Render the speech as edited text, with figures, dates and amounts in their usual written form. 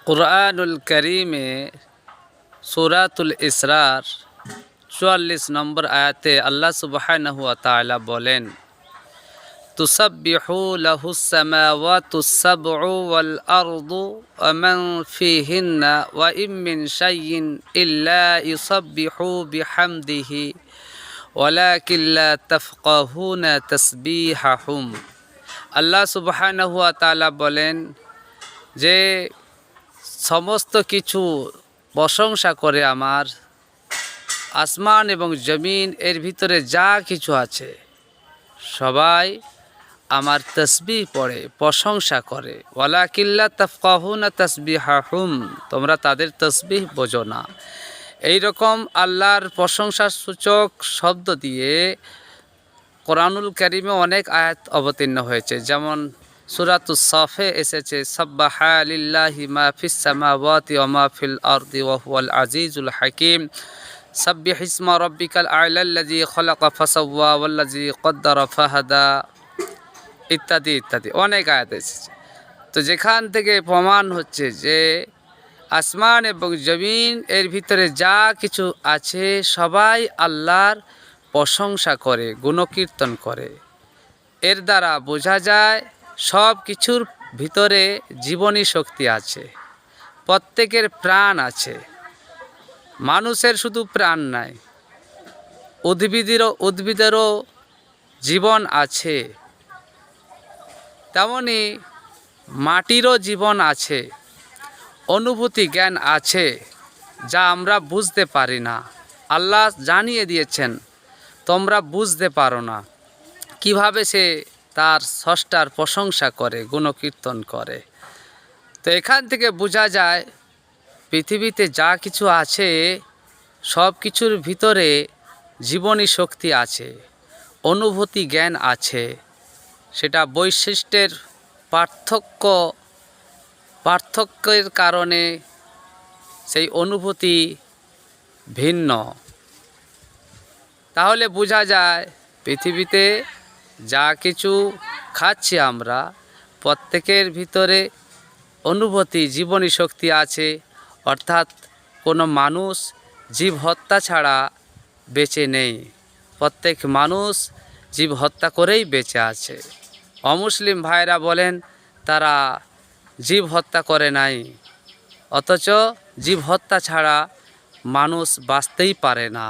কুরআনুল কারীমে সূরাতুল ইসরার ৪৪ নম্বর আয়াতে আল্লাহ সুবহানাহু ওয়া তাআলা বলেন, তুসাব্বিহু লাহুস সামাওয়াতুস সাবউ ওয়াল আরদু ওয়া মান ফীহিন্না ওয়া ইম মিন শাইইন ইল্লা ইউসাব্বিহু বিহামদিহি ওয়ালাকিন লা তাফকাহুনা তাসবিহাহুম। আল্লাহ সুবহানাহু ওয়া তাআলা বলেন যে সমস্ত কিছু প্রশংসা করে আমার, আসমান এবং জমিন এর ভিতরে যা কিছু আছে সবাই আমার তসবিহ পড়ে, প্রশংসা করে। ওয়ালাকিন লা তাফকাহুনা তাসবিহাহুম, তোমরা তাদের তসবিহ বোঝো না। এইরকম আল্লাহর প্রশংসার সূচক শব্দ দিয়ে কোরআনুল কারীমে অনেক আয়াত অবতীর্ণ হয়েছে। যেমন সূরাতুস সাফে এসেছে, সাব্বাহা লিল্লাহি মা ফিস সামাওয়াতি ওয়া মা ফিল আরদি ওয়া হুয়াল আজিজুল হাকীম, সাব্বিহ ইসমা রাব্বিকাল আ'লাল্লাযী খালাকা ফাসাওয়া ওয়াল্লাযী কদ্দারা ফাহাদা, ইত্যাদি ইত্যাদি অনেক আয়াত এসেছে। তো যেখান থেকে প্রমাণ হচ্ছে যে আসমান এবং জমিন এর ভিতরে যা কিছু আছে সবাই আল্লাহর প্রশংসা করে, গুণকীর্তন করে। এর দ্বারা বোঝা যায় সব কিছুর ভিতরে জীবনী শক্তি আছে, প্রত্যেকের প্রাণ আছে। মানুষের শুধু প্রাণ নাই, উদ্ভিদেরও জীবন আছে, তেমনি মাটিরও জীবন আছে, অনুভূতি জ্ঞান আছে যা আমরা বুঝতে পারি না। আল্লাহ জানিয়ে দিয়েছেন, তোমরা বুঝতে পারো না কিভাবে সে তার স্রষ্টার প্রশংসা করে, গুণকীর্তন করে। তো এখান থেকে বোঝা যায় পৃথিবীতে যা কিছু আছে সব কিছুর ভিতরে জীবনী শক্তি আছে, অনুভূতি জ্ঞান আছে। সেটা বৈশিষ্ট্যের পার্থক্যের কারণে সেই অনুভূতি ভিন্ন। তাহলে বোঝা যায় পৃথিবীতে যা কিছু খাচ্ছি আমরা, প্রত্যেকের ভিতরে অনুভূতি, জীবনী শক্তি আছে। অর্থাৎ কোনো মানুষ জীব হত্যা ছাড়া বেঁচে নেই, প্রত্যেক মানুষ জীব হত্যা করেই বেঁচে আছে। অমুসলিম ভাইরা বলেন তারা জীব হত্যা করে নাই, অথচ জীব হত্যা ছাড়া মানুষ বাঁচতেই পারে না।